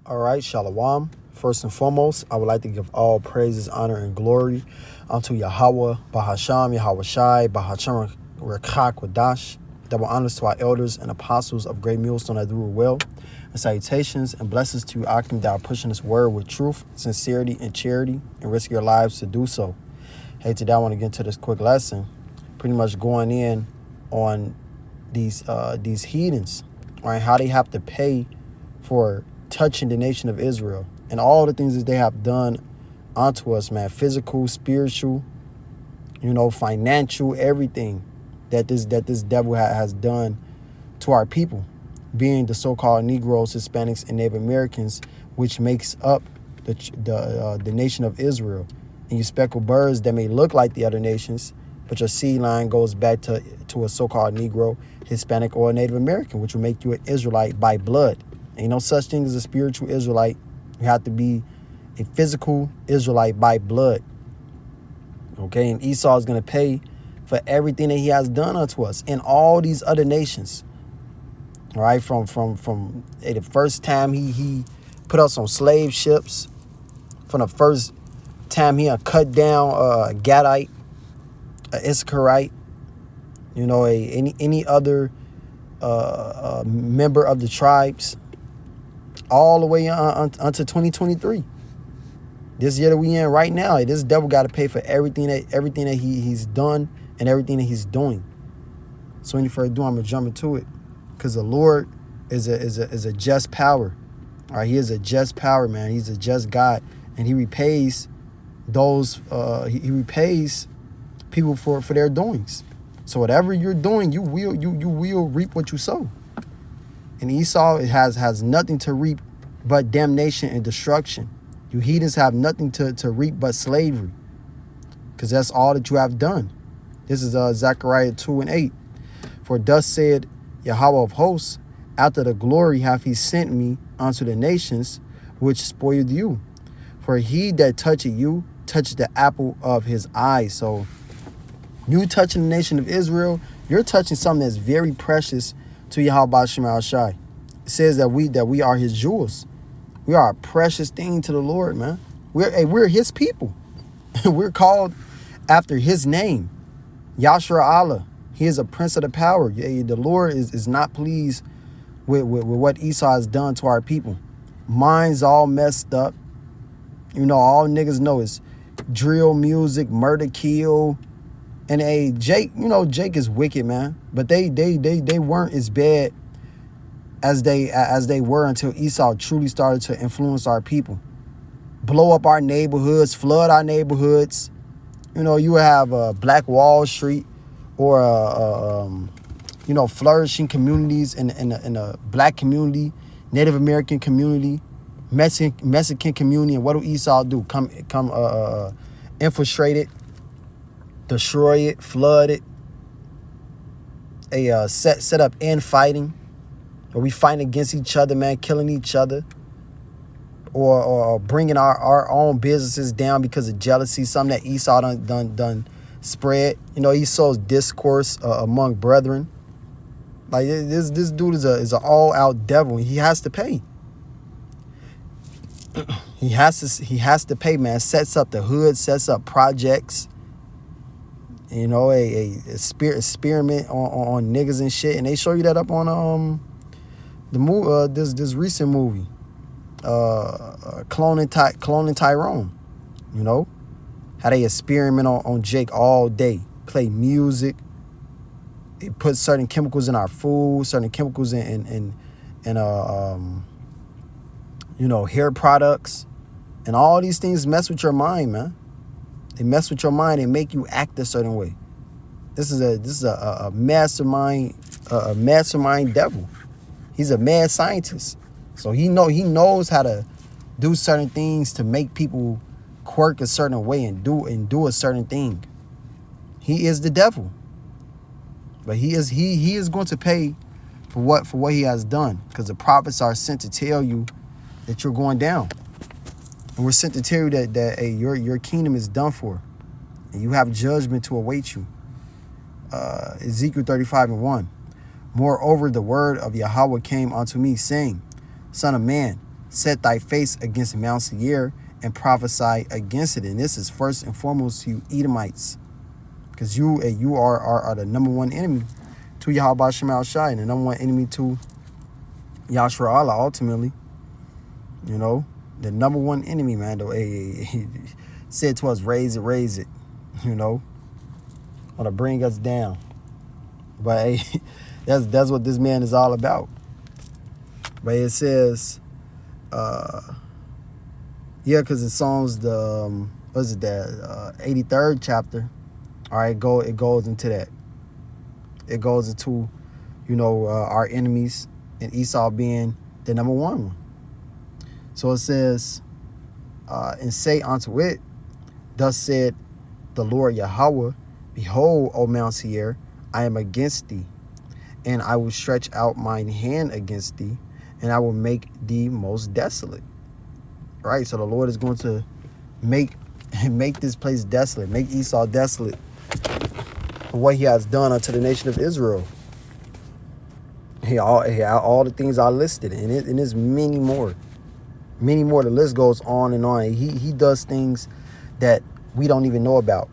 All right, Shalom. First and foremost, I would like to give all praises, honor, and glory unto Yahweh, Bahasham, Yahweh Shai, Bahasham Rekha Kodash. Double honors to our elders and apostles of Great Millstone that do it well. And salutations and blessings to you, Akim, that are pushing this word with truth, sincerity, and charity, and risk your lives to do so. Hey, today I want to get into this quick lesson, pretty much going in on these heathens, right? How they have to pay for touching the nation of Israel and all the things that they have done onto us, man. Physical, spiritual, financial, everything that this devil has done to our people, being the so-called Negroes, Hispanics, and Native Americans, which makes up the nation of Israel. And you speckled birds that may look like the other nations, but your seed line goes back to a so-called Negro, Hispanic, or Native American, which will make you an Israelite by blood. Ain't no such thing as a spiritual Israelite. You have to be a physical Israelite by blood. Okay, and Esau is going to pay for everything that he has done unto us and all these other nations. All right, from the first time he put us on slave ships, from the first time he cut down a Gadite, a Issacharite, any other member of the tribes, all the way unto 2023. This year that we in right now, this devil got to pay for everything that he's done and everything that he's doing. So any further ado, I'm gonna jump into it, because the Lord is a just power. All right, he is a just power, man. He's a just God, and he repays those. He repays people for their doings. So whatever you're doing, you will reap what you sow. And Esau has nothing to reap but damnation and destruction. You heathens have nothing to reap but slavery, because that's all that you have done. This is Zechariah 2:8. For thus said Yahweh of hosts, after the glory hath he sent me unto the nations which spoiled you. For he that toucheth you touched the apple of his eye. So you touching the nation of Israel, you're touching something that's very precious to Yahweh Shema Shai. It says that we are his jewels. We are a precious thing to the Lord, man. We're his people. We're called after his name, Yashra Allah. He is a prince of the power. The Lord is not pleased with what Esau has done to our people. Minds all messed up. All niggas know is drill music, murder, kill. And Jake, Jake is wicked, man. But they weren't as bad as they were until Esau truly started to influence our people, blow up our neighborhoods, flood our neighborhoods. You would have Black Wall Street, or flourishing communities in a black community, Native American community, Mexican community. And what do Esau do? Come infiltrate it, destroy it, flood it. Set up infighting, where we fighting against each other, man, killing each other, or bringing our own businesses down because of jealousy, something that Esau done spread. He sows discourse among brethren. Like this dude is an all out devil. He has to pay. He has to pay, man. Sets up the hood, sets up projects. A experiment on niggas and shit, and they show you that up on the movie, this recent movie, cloning Tyrone. How they experiment on Jake all day, play music. They put certain chemicals in our food, certain chemicals in hair products, and all these things mess with your mind, man. They mess with your mind and make you act a certain way. This is a mastermind, a mastermind devil. He's a mad scientist. So he knows how to do certain things to make people quirk a certain way and do a certain thing. He is the devil. But he is going to pay for what he has done, because the prophets are sent to tell you that you're going down. And we're sent to tell you that your kingdom is done for, and you have judgment to await you. Ezekiel 35:1. Moreover, the word of Yahweh came unto me, saying, Son of man, set thy face against Mount Seir and prophesy against it. And this is first and foremost to you Edomites, because you are the number one enemy to Yahweh Shema Shai, and the number one enemy to Yahshua Allah ultimately. You know, the number one enemy, man. Though, he said to us, raise it. You know, want to bring us down. But hey, that's what this man is all about. But it says, because in Psalms the 83rd chapter, all right, it goes into that. It goes into, our enemies and Esau being the number one. So it says, and say unto it, thus said the Lord Yahweh, behold, O Mount Seir, I am against thee, and I will stretch out mine hand against thee, and I will make thee most desolate. Right? So the Lord is going to make this place desolate, make Esau desolate for what he has done unto the nation of Israel. All the things are listed, and there's many more. Many more. The list goes on and on. He does things that we don't even know about.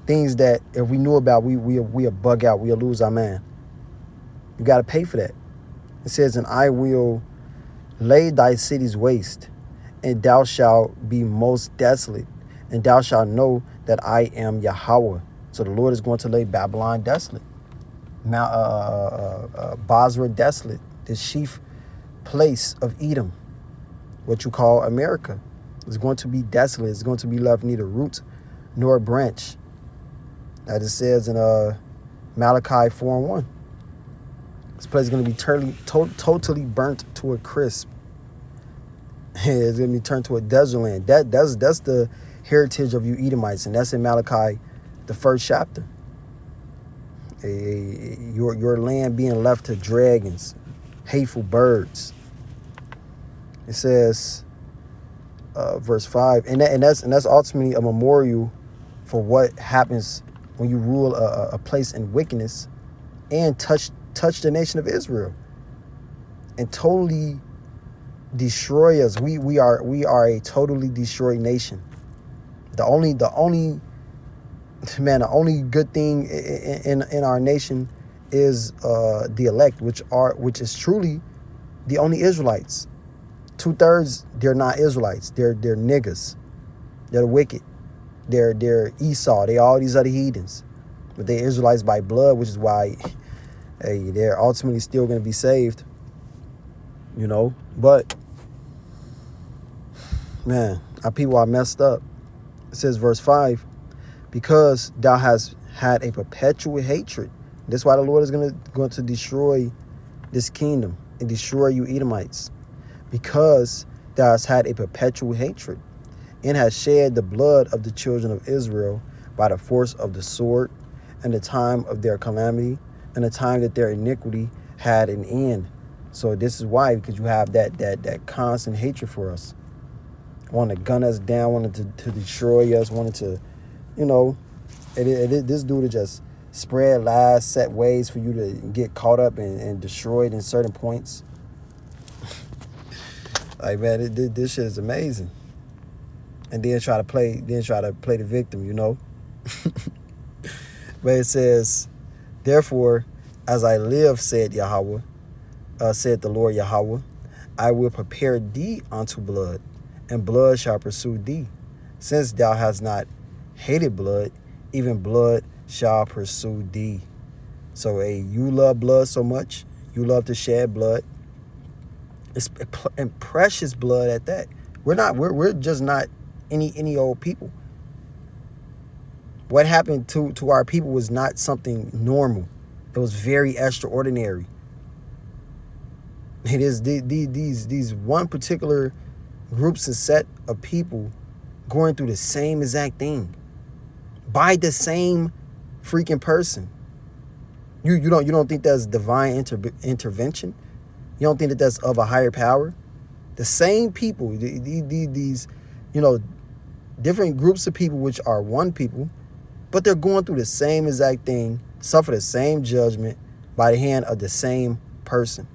Things that if we knew about, we'll bug out. We'll lose our man. You got to pay for that. It says, and I will lay thy cities waste, and thou shalt be most desolate, and thou shalt know that I am Yahweh. So the Lord is going to lay Babylon desolate, Basra desolate, the chief place of Edom, what you call America, is going to be desolate. It's going to be left neither root nor branch. As it says in Malachi 4:1. This place is going to be totally burnt to a crisp. It's going to be turned to a desert land. That's the heritage of you Edomites, and that's in Malachi, the 1st chapter. Your land being left to dragons, hateful birds. It says, verse 5, and that's ultimately a memorial for what happens when you rule a place in wickedness and touch the nation of Israel and totally destroy us. We are a totally destroyed nation. The only good thing in our nation is the elect, which is truly the only Israelites. 2/3 they're not Israelites. They're niggas. They're the wicked. They're Esau. They all these other heathens, but they're Israelites by blood, which is why they're ultimately still going to be saved. But man, our people are messed up. It says verse 5, because thou hast had a perpetual hatred. That's why the Lord is going to destroy this kingdom and destroy you Edomites, because thou hast had a perpetual hatred, and hast shed the blood of the children of Israel by the force of the sword, and the time of their calamity, and the time that their iniquity had an end. So this is why, because you have that constant hatred for us, wanting to gun us down, wanting to destroy us, wanting to, this dude to just spread lies, set ways for you to get caught up and destroyed in certain points. Like, man, this shit is amazing. And then try to play the victim, But it says, therefore, as I live, said Yahweh, said the Lord Yahweh, I will prepare thee unto blood, and blood shall pursue thee. Since thou hast not hated blood, even blood shall pursue thee. So, you love blood so much, you love to shed blood. It's and precious blood at that. We're just not any old people. What happened to our people was not something normal. It was very extraordinary. It is these one particular groups and set of people going through the same exact thing by the same freaking person. You don't think that's divine intervention? You don't think that that's of a higher power? The same people, these different groups of people, which are one people, but they're going through the same exact thing, suffer the same judgment by the hand of the same person.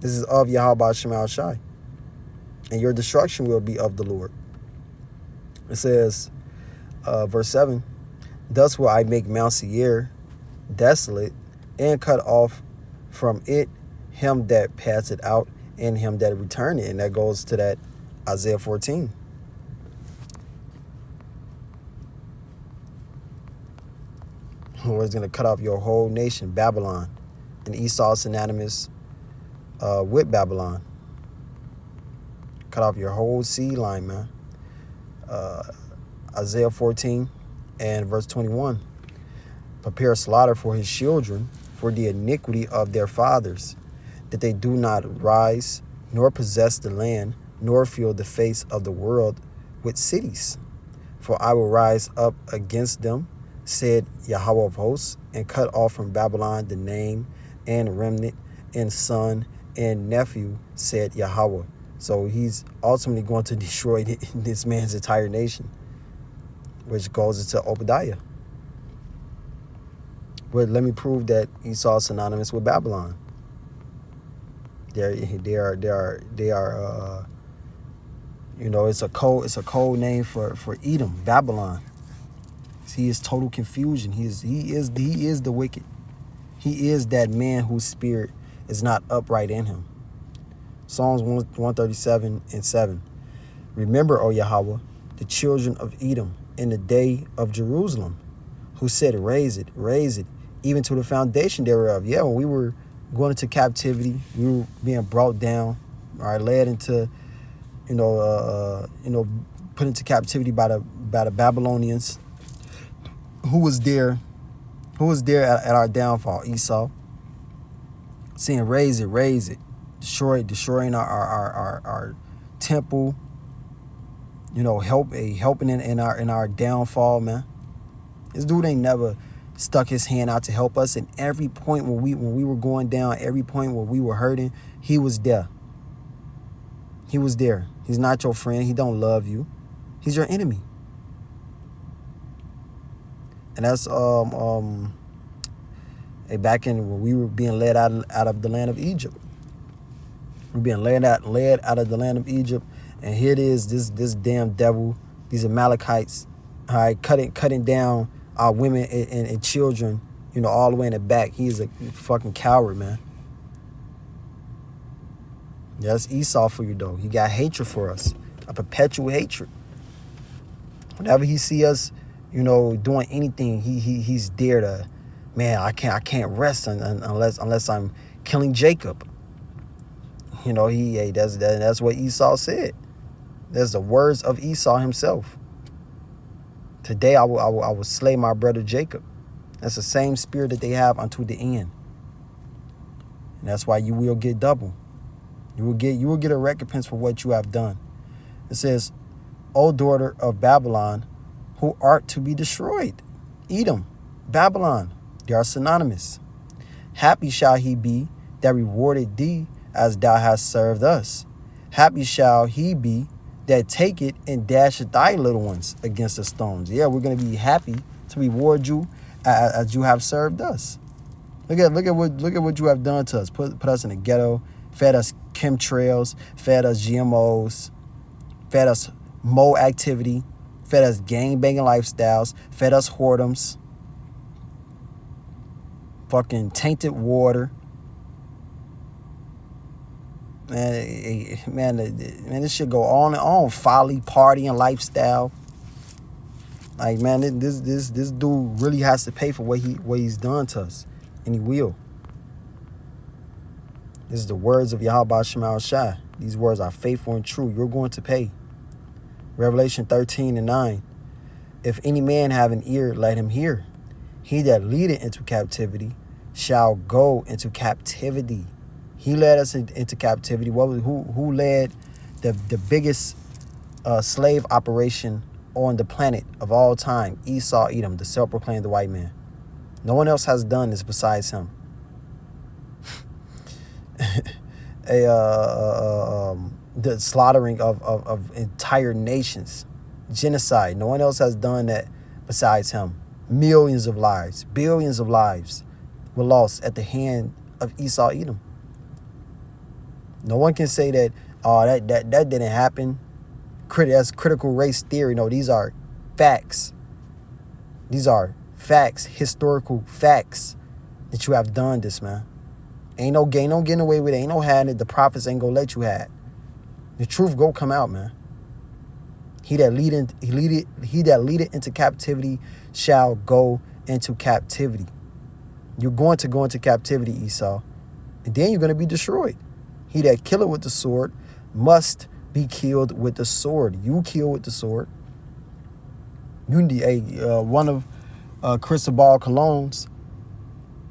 This is of Yahweh Shema Shai. And your destruction will be of the Lord. It says, verse 7, thus will I make Mount Seir desolate, and cut off from it him that passed it out, and him that returned it. And that goes to that Isaiah 14. The Lord is going to cut off your whole nation, Babylon. And Esau is synonymous with Babylon. Cut off your whole seed line, man. Isaiah 14 and verse 21. Prepare slaughter for his children, for the iniquity of their fathers, that they do not rise, nor possess the land, nor fill the face of the world with cities. For I will rise up against them, said Yahweh of hosts, and cut off from Babylon the name and remnant and son and nephew, said Yahweh. So he's ultimately going to destroy this man's entire nation, which goes into Obadiah. But let me prove that Esau is synonymous with Babylon. They are. It's a code name for Edom, Babylon. He is total confusion. He is the wicked. He is that man whose spirit is not upright in him. Psalms 137 and 7. Remember, O Yahweh, the children of Edom in the day of Jerusalem, who said, raise it, even to the foundation thereof. Yeah, when we were going into captivity, we were being brought down, all right, led into, put into captivity by the Babylonians. Who was there at our downfall? Esau. Saying, raise it, destroying our temple. Helping in our downfall, man. This dude ain't never stuck his hand out to help us. And every point when we were going down, every point where we were hurting, he was there. He was there. He's not your friend. He don't love you. He's your enemy. And that's back in when we were being led out of the land of Egypt. We're being led out of the land of Egypt, and here it is, this damn devil, these Amalekites, all right, cutting down our women and children, all the way in the back. He is a fucking coward, man. Yeah, that's Esau for you, though. He got hatred for us, a perpetual hatred. Whenever he see us, doing anything, he's there to, man, I can't rest unless I'm killing Jacob. That's what Esau said. That's the words of Esau himself. Today I will slay my brother Jacob. That's the same spirit that they have unto the end. And that's why you will get double. You will get a recompense for what you have done. It says, O daughter of Babylon, who art to be destroyed. Edom, Babylon, they are synonymous. Happy shall he be that rewarded thee as thou hast served us. Happy shall he be that take it and dash thy little ones against the stones. Yeah, we're going to be happy to reward you as you have served us. Look at what you have done to us. Put us in the ghetto, fed us chemtrails, fed us GMOs, fed us mo activity, fed us gang-banging lifestyles, fed us whoredoms, fucking tainted water. Man, this shit go on and on. Folly, partying, lifestyle. Like, man, this dude really has to pay for what he's done to us, and he will. This is the words of Yahweh Shema Shai. These words are faithful and true. You're going to pay. Revelation 13 and 9. If any man have an ear, let him hear. He that leadeth into captivity shall go into captivity. He led us into captivity. Who led the biggest slave operation on the planet of all time? Esau, Edom, the self-proclaimed white man. No one else has done this besides him. The slaughtering of entire nations, genocide. No one else has done that besides him. Millions of lives, billions of lives were lost at the hand of Esau, Edom. No one can say that, oh, that didn't happen. That's critical race theory. No, these are facts. These are facts, historical facts that you have done this, man. Ain't no getting away with it. Ain't no hiding it. The prophets ain't gonna let you hide. The truth go come out, man. He that leadeth into captivity shall go into captivity. You're going to go into captivity, Esau, and then you're going to be destroyed. He that killeth with the sword must be killed with the sword. You kill with the sword. One of Cristobal Colon's,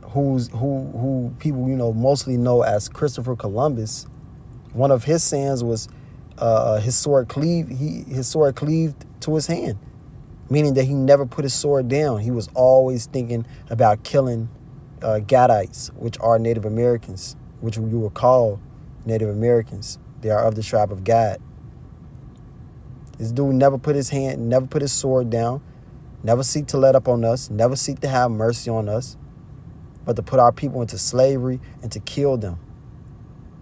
who people mostly know as Christopher Columbus. One of his sayings was, his sword cleaved to his hand, meaning that he never put his sword down. He was always thinking about killing Gadites, which are Native Americans, which you will call Native Americans. They are of the tribe of Gad. This dude never put his sword down, never seek to let up on us, never seek to have mercy on us, but to put our people into slavery and to kill them.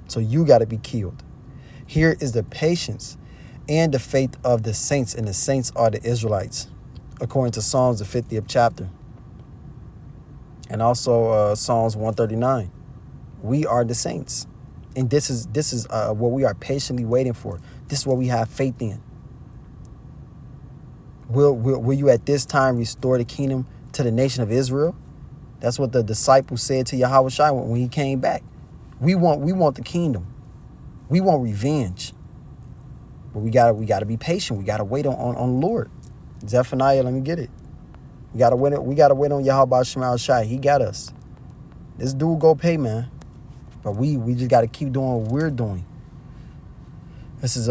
So you got to be killed. Here is the patience and the faith of the saints, and the saints are the Israelites, according to Psalms, the 50th chapter. And also Psalms 139. We are the saints. And this is what we are patiently waiting for. This is what we have faith in. Will you at this time restore the kingdom to the nation of Israel? That's what the disciples said to Yahweh Shai when he came back. We want the kingdom. We want revenge. But we gotta be patient. We gotta wait on the Lord. Zephaniah, let me get it. We gotta wait on Yahweh Shema Shai. He got us. This dude go pay, man. But we just gotta keep doing what we're doing. This is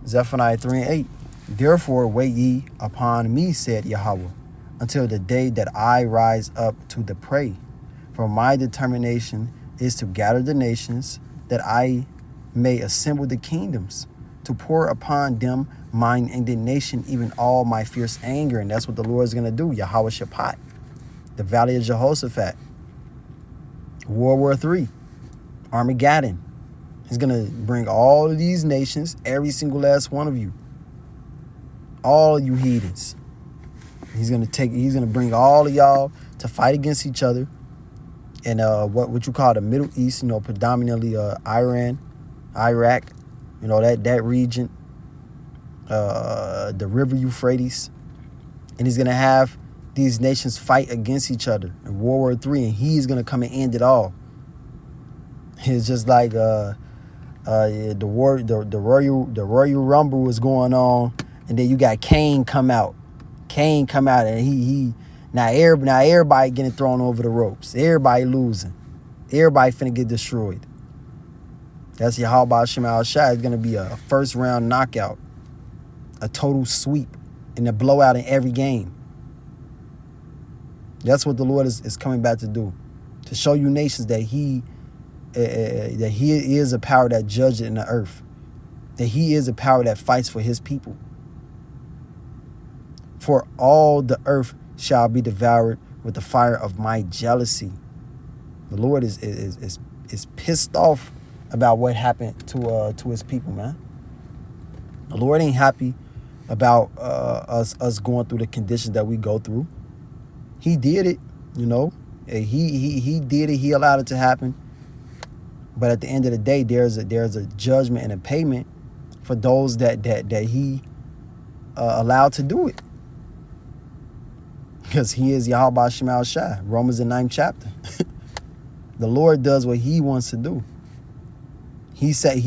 Zephaniah 3:8. Therefore wait ye upon me, said Yahweh, until the day that I rise up to the prey. For my determination is to gather the nations, that I may assemble the kingdoms, to pour upon them mine indignation, even all my fierce anger. And that's what the Lord is going to do. Yahweh Shaphat, the valley of Jehoshaphat. World War III, Armageddon. He's going to bring all of these nations, every single last one of you, all of you heathens. He's going to bring all of y'all to fight against each other. And what you call the Middle East, predominantly Iran, Iraq, that region, the river Euphrates. And he's going to have these nations fight against each other in World War III, and he's going to come and end it all. It's just like the Royal Rumble was going on, and then you got Cain come out. And now everybody getting thrown over the ropes. Everybody losing. Everybody finna get destroyed. That's Yahweh Shema Shai. It's gonna be a first round knockout, a total sweep, and a blowout in every game. That's what the Lord is coming back to do, to show you nations that He is a power that judges in the earth, that He is a power that fights for His people. For all the earth shall be devoured with the fire of my jealousy. The Lord is pissed off about what happened to His people, man. The Lord ain't happy about us going through the conditions that we go through. He did it, He did it. He allowed it to happen. But at the end of the day, there's a judgment and a payment for those that He allowed to do it. Because He is Yahweh Shema Shai. Romans the 9th chapter. The Lord does what He wants to do. He set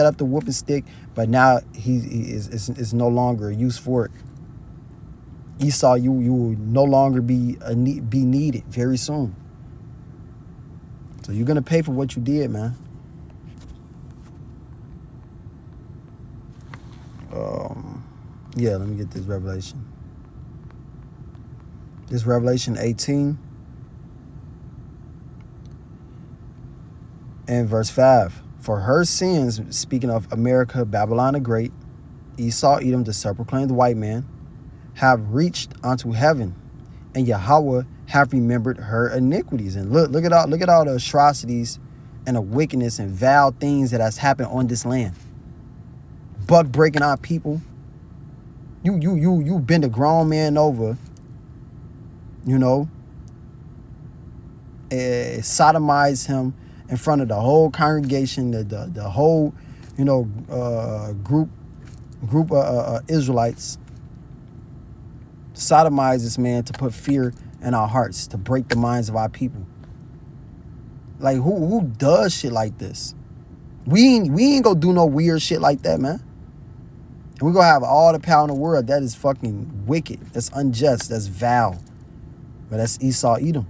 up the whooping stick, but now it's no longer a use for it. Esau, you will no longer be needed very soon. So you're gonna pay for what you did, man. Let me get this Revelation. This Revelation 18 and verse 5. For her sins, speaking of America, Babylon the Great, Esau, Edom, the self-proclaimed white man, have reached unto heaven, and Yahweh have remembered her iniquities. And look at all the atrocities and the wickedness and vile things that has happened on this land. Buck breaking our people. You bend a grown man over, you know, sodomize him in front of the whole congregation, the whole, you know, group of Israelites. Sodomize this man to put fear in our hearts, to break the minds of our people. Like, who does shit like this? We ain't gonna do no weird shit like that, man. And we gonna have all the power in the world. That is fucking wicked. That's unjust. That's vile. But that's Esau, Edom.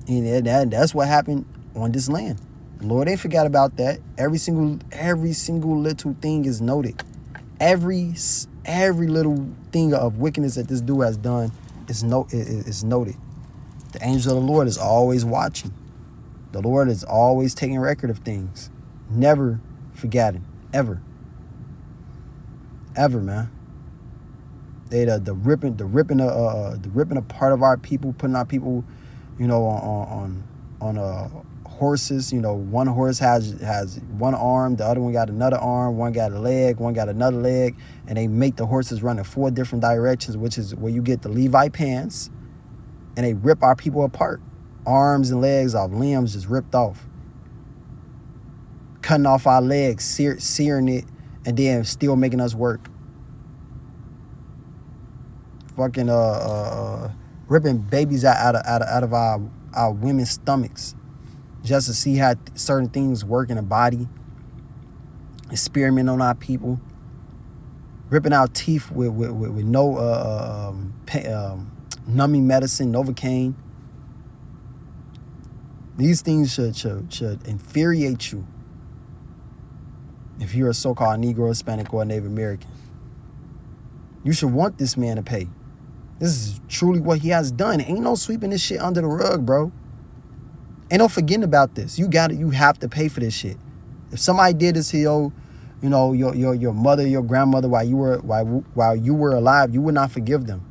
And that's what happened on this land. The Lord ain't forgot about that. Every single little thing is noted. Every little thing of wickedness that this dude has done is noted. The angel of the Lord is always watching. The Lord is always taking record of things. Never forgotten. Ever, man. They the ripping apart of our people, putting our people, you know, on horses. You know, one horse has one arm, the other one got another arm, one got a leg, one got another leg, and they make the horses run in 4 different directions, which is where you get the Levite pants, and they rip our people apart. Arms and legs off, limbs just ripped off. Cutting off our legs, searing it, and then still making us work. Fucking ripping babies out of our women's stomachs just to see how certain things work in the body. Experiment on our people. Ripping out teeth with no numbing medicine, Novocaine. These things should infuriate you if you're a so-called Negro, Hispanic, or Native American. You should want this man to pay. This is truly what he has done. Ain't no sweeping this shit under the rug, bro. Ain't no forgetting about this. You have to pay for this shit. If somebody did this to your mother, your grandmother while you were alive, you would not forgive them.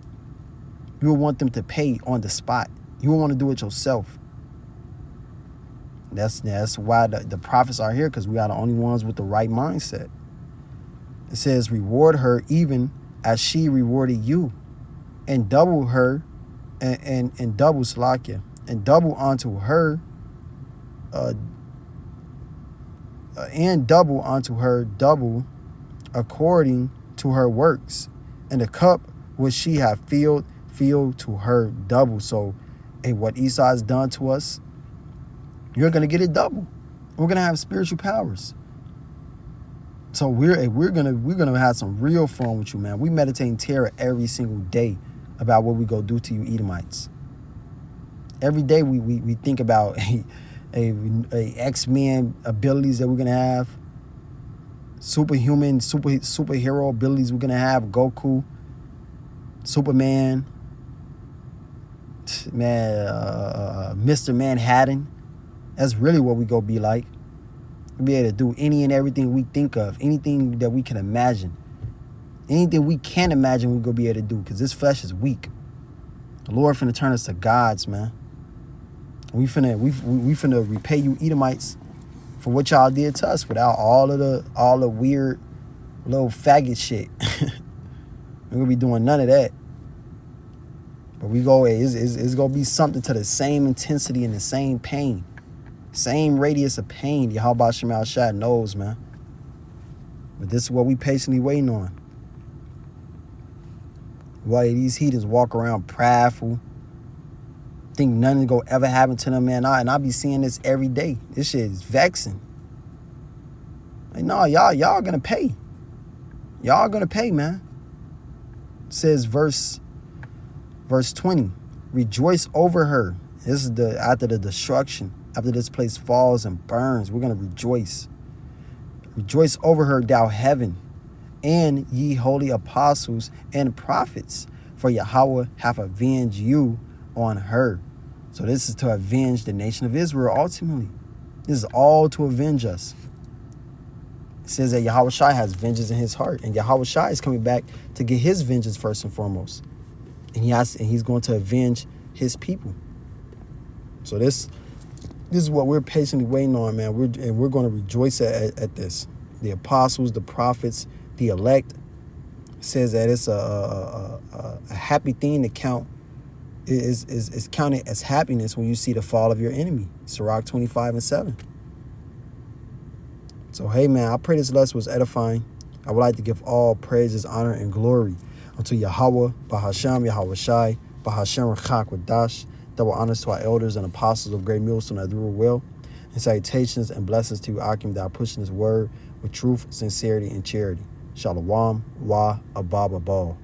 You would want them to pay on the spot. You would want to do it yourself. That's why the prophets are here, because we are the only ones with the right mindset. It says, reward her even as she rewarded you, and double her, and double Salakia, and double unto her, double according to her works, and the cup which she have filled to her double. So, and what Esau has done to us, you're gonna get it double. We're gonna have spiritual powers. So we're gonna have some real fun with you, man. We meditate in terror every single day about what we go do to you Edomites. Every day we think about a X-Men abilities that we're gonna have, superhero abilities we're gonna have, Goku, Superman, Mr. Manhattan. That's really what we go be like. We'll be able to do any and everything we think of, anything that we can imagine. Anything we can't imagine, we're going to be able to do, because this flesh is weak. The Lord finna turn us to gods, man. We finna repay you Edomites for what y'all did to us without all the weird little faggot shit. We're going to be doing none of that. But it's going to be something to the same intensity and the same pain. Same radius of pain Yahweh Shemal Shad knows, man. But this is what we patiently waiting on. Why these heathens walk around prideful, think nothing gonna ever happen to them, man. And I be seeing this every day. This shit is vexing. Like, no, y'all gonna pay. Y'all gonna pay, man. It says verse 20. Rejoice over her. This is after the destruction. After this place falls and burns, we're going to rejoice. Rejoice over her, thou heaven, and ye holy apostles and prophets, for Yahweh hath avenged you on her. So this is to avenge the nation of Israel ultimately. This is all to avenge us. It says that Yahweh Shai has vengeance in his heart, and Yahweh Shai is coming back to get his vengeance first and foremost. And he's going to avenge his people. So this This is what we're patiently waiting on, man. We're going to rejoice at this. The apostles, the prophets, the elect says that it's a happy thing to count. Is counted as happiness when you see the fall of your enemy. Sirach 25:7. So hey, man, I pray this lesson was edifying. I would like to give all praises, honor, and glory unto Yahweh, Bahasham, Yahweh Shai, Bahasham Rachak Wadash. Double honors to our elders and apostles of Great Millstone that do well. And salutations and blessings to you, Akim, that are pushing this word with truth, sincerity, and charity. Shalom, wa, abab, abal.